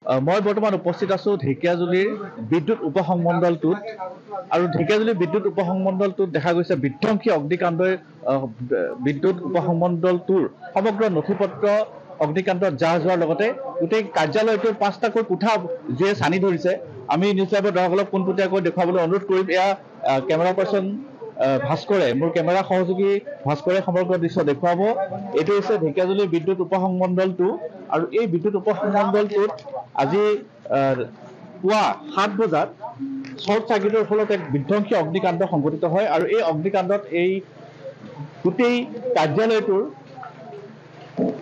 মই বৰ্তমান উপস্থিত আছোঁ ঢেকীয়াজুলিৰ বিদ্যুৎ উপসংমণ্ডলটোত আৰু ঢেকীয়াজুলি বিদ্যুৎ উপসংমণ্ডলটোত দেখা গৈছে বিধ্বংসী অগ্নিকাণ্ডই বিদ্যুৎ উপসংমণ্ডলটোৰ সমগ্ৰ নথিপত্ৰ অগ্নিকাণ্ডত জাহ যোৱাৰ লগতে গোটেই কাৰ্যালয়টোৰ 5টাকৈ কোঠা যিয়ে ছানি ধৰিছে। আমি নিউজ লাইভৰ দৰ্শকসকলক পোনপটীয়াকৈ দেখুৱাবলৈ অনুৰোধ কৰিম। এয়া কেমেৰা পাৰ্চন ভাস্কৰে, মোৰ কেমেৰা সহযোগী ভাস্কৰে সমগ্ৰ দৃশ্য দেখুৱাব। এইটো হৈছে ঢেকীয়াজুলি বিদ্যুৎ উপসংমণ্ডলটো আৰু এই বিদ্যুৎ উপসংমণ্ডলটোত আজি পুৱা 7 বজাত শ্বৰ্ট চাৰ্কিটৰ ফলত এক বিধ্বংসী অগ্নিকাণ্ড সংঘটিত হয় আৰু এই অগ্নিকাণ্ডত এই গোটেই কাৰ্যালয়টোৰ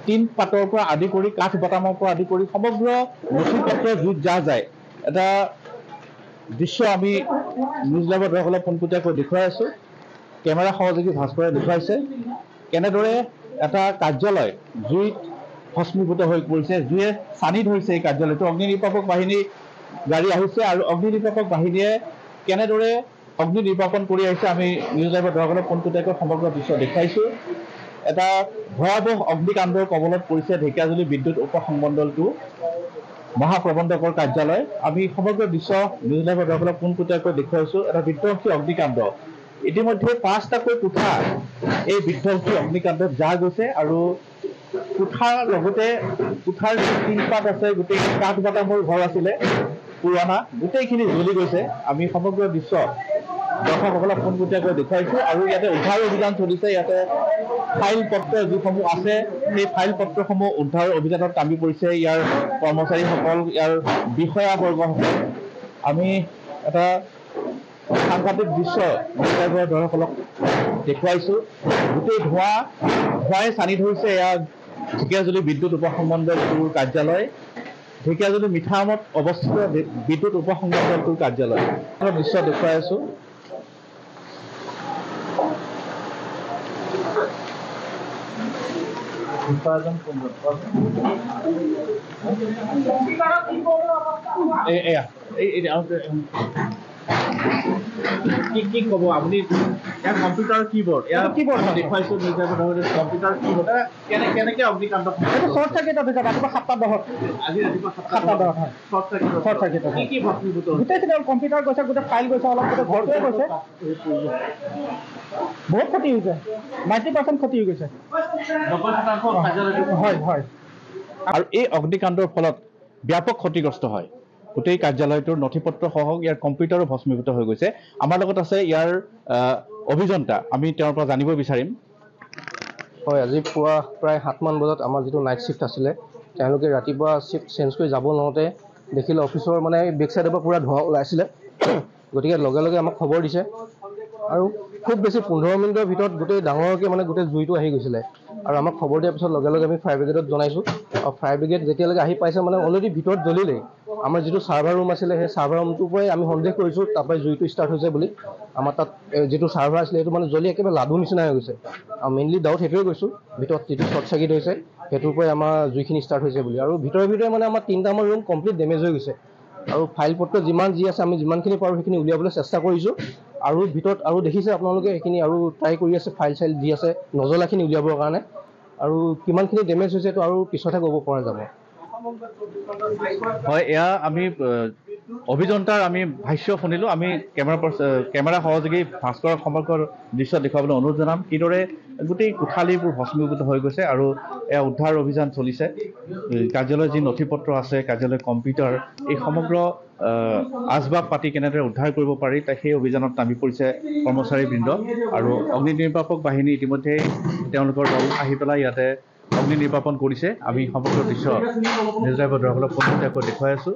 টিন পাতৰ পৰা আদি কৰি কাঠ বাটামৰ পৰা আদি কৰি সমগ্ৰ নথিপত্ৰ জুইত জাহ যায়। এটা দৃশ্য আমি নিউজ লাইভৰ দৰ্শকসকলক পোনপটীয়াকৈ দেখুৱাই আছোঁ। কেমেৰা সহযোগী ভাস্কৰে দেখুৱাইছে কেনেদৰে এটা কাৰ্যালয় জুইত ভস্মীভূত হৈ পৰিছে, জুয়ে ছানি ধৰিছে এই কাৰ্যালয়টো। অগ্নি নিৰ্বাপক বাহিনী গাড়ী আহিছে আৰু অগ্নি নিৰ্বাপক বাহিনীয়ে কেনেদৰে অগ্নি নিৰ্বাপন কৰি আহিছে আমি নিউজ লাইভৰ দৰ্শকসকলক পোনপটীয়াকৈ সমগ্ৰ দৃশ্য দেখুৱাইছোঁ। এটা ভয়াৱহ অগ্নিকাণ্ডৰ কবলত পৰিছে ঢেকীয়াজুলি বিদ্যুৎ উপসংমণ্ডলটো মহাপ্ৰবন্ধকৰ কাৰ্যালয়। আমি সমগ্ৰ দৃশ্য নিউজ লাইভৰ দৰ্শকসকলক পোনপটীয়াকৈ দেখুৱাইছোঁ। এটা বিধ্বংসী অগ্নিকাণ্ড। ইতিমধ্যে 5টাকৈ কোঠা এই বিধ্বংসী অগ্নিকাণ্ডত জাহ গৈছে আৰু কোঠাৰ লগতে কোঠাৰ টিনপাত আছে, গোটেই কাঠ বাটামৰ ঘৰ আছিলে পুৰণা, গোটেইখিনি জ্বলি গৈছে। আমি সমগ্ৰ দৃশ্য দৰ্শকসকলক পোনপটীয়াকৈ দেখুৱাইছোঁ আৰু ইয়াতে উদ্ধাৰ অভিযান চলিছে। ইয়াতে ফাইল পত্ৰ যিসমূহ আছে সেই ফাইল পত্ৰসমূহ উদ্ধাৰ অভিযানত নামি পৰিছে ইয়াৰ কৰ্মচাৰীসকল, ইয়াৰ বিষয়াবৰ্গসকল। আমি এটা সাংঘাতিক দৃশ্য দৰ্শকসকলক দেখুৱাইছোঁ। গোটেই ধোঁৱাই ছানি ধৰিছে এয়া ঢেকীয়াজুলি বিদ্যুৎ উপসংমণ্ডলটোৰ কাৰ্যালয়, ঢেকীয়াজুলি মিঠামত অৱস্থিত বিদ্যুৎ উপসংমণ্ডলটোৰ কাৰ্যালয়। দৃশ্য দেখুৱাই আছোঁ। কি ক'ব আপুনি? ইয়াৰ কম্পিউটাৰ কীবৰ্ড, ইয়াৰ কীবৰ্ড দেখুৱাইছোঁ। কম্পিউটাৰ কীবৰ্ড কেনেকৈ অগ্নিকাণ্ড শ্বৰ্ট চাৰ্কিট অভিযান ৰাতিপুৱা 7:10 আজি ৰাতিপুৱা 7:10 হয় শ্বৰ্ট চাৰ্কিট কি ভস্মীভূত গোটেইখিনি কম্পিউটাৰ গৈছে, গোটেই ফাইল গৈছে, অলপ গোটেই ঘৰটোৱে গৈছে। বহুত ক্ষতি হৈছে, 90% ক্ষতি হৈ গৈছে। হয় হয়। আৰু এই অগ্নিকাণ্ডৰ ফলত ব্যাপক ক্ষতিগ্ৰস্ত হয় গোটেই কাৰ্যালয়টোৰ নথিপত্ৰসহ ইয়াৰ কম্পিউটাৰো ভস্মীভূত হৈ গৈছে। আমাৰ লগত আছে ইয়াৰ অভিযন্তা, আমি তেওঁৰ পৰা জানিব বিচাৰিম। হয়, আজি পুৱা প্ৰায় 7মান বজাত আমাৰ যিটো নাইট শ্বিফ্ট আছিলে তেওঁলোকে ৰাতিপুৱা শ্বিফ্ট চেঞ্জ কৰি যাব লওঁতে দেখিলে অফিচৰ মানে বেক চাইডৰ পৰা পূৰা ধোঁৱা ওলাইছিলে। গতিকে লগে লগে আমাক খবৰ দিছে আৰু খুব বেছি 15 মিনিটৰ ভিতৰত গোটেই ডাঙৰকৈ মানে গোটেই জুইটো আহি গৈছিলে আৰু আমাক খবৰ দিয়াৰ পিছত লগে লগে আমি ফায়াৰ ব্ৰিগেডত জনাইছোঁ আৰু ফায়াৰ ব্ৰিগেড যেতিয়ালৈকে আহি পাইছে মানে অলৰেডি ভিতৰত জ্বলিলেই। আমাৰ যিটো ছাৰ্ভাৰ ৰুম আছিলে সেই ছাৰ্ভাৰ ৰুমটোৰ পৰাই আমি সন্দেহ কৰিছোঁ তাৰপৰাই জুইটো ষ্টাৰ্ট হৈছে বুলি। আমাৰ তাত যিটো ছাৰ্ভাৰ আছিলে সেইটো মানে জ্বলি একেবাৰে লাডু নিচিনা হৈ গৈছে আৰু মেইনলি ডাউট সেইটোৱে কৰিছোঁ ভিতৰত যিটো শ্বৰ্ট চাৰ্কিট হৈছে সেইটোৰ পৰাই আমাৰ জুইখিনি ষ্টাৰ্ট হৈছে বুলি। আৰু ভিতৰে মানে আমাৰ 3টামান ৰুম কমপ্লিট ডেমেজ হৈ গৈছে আৰু ফাইল পত্ৰ যিমান যি আছে আমি যিমানখিনি পাৰোঁ সেইখিনি উলিয়াবলৈ চেষ্টা কৰিছোঁ। আৰু ভিতৰত আৰু দেখিছে আপোনালোকে সেইখিনি আৰু ট্ৰাই কৰি আছে, ফাইল চাইল যি আছে নজলাখিনি উলিয়াবৰ কাৰণে। আৰু কিমানখিনি ডেমেজ হৈছে এইটো আৰু পিছতহে ক'ব পৰা যাব। হয়, এয়া আমি অভিযন্তাৰ আমি ভাষ্য শুনিলোঁ। আমি কেমেৰা সহযোগী ভাস্কৰক সমগ্ৰ দৃশ্য দেখুৱাবলৈ অনুৰোধ জনাম কিদৰে গোটেই কোঠালিবোৰ ভস্মীভূত হৈ গৈছে আৰু এয়া উদ্ধাৰ অভিযান চলিছে। কাৰ্যালয়ৰ যি নথিপত্ৰ আছে, কাৰ্যালয়ৰ কম্পিউটাৰ, এই সমগ্ৰ আচবাব পাতি কেনেদৰে উদ্ধাৰ কৰিব পাৰি সেই অভিযানত নামি পৰিছে কৰ্মচাৰীবৃন্দ আৰু অগ্নি নিৰ্বাপক বাহিনী ইতিমধ্যেই তেওঁলোকৰ দল আহি পেলাই ইয়াতে অগ্নি নিৰ্বাপন কৰিছে। আমি সমগ্ৰ দৃশ্য নিউজ লাইভৰ দৰ্শকসকলক পোনপটীয়াকৈ দেখুৱাই আছোঁ।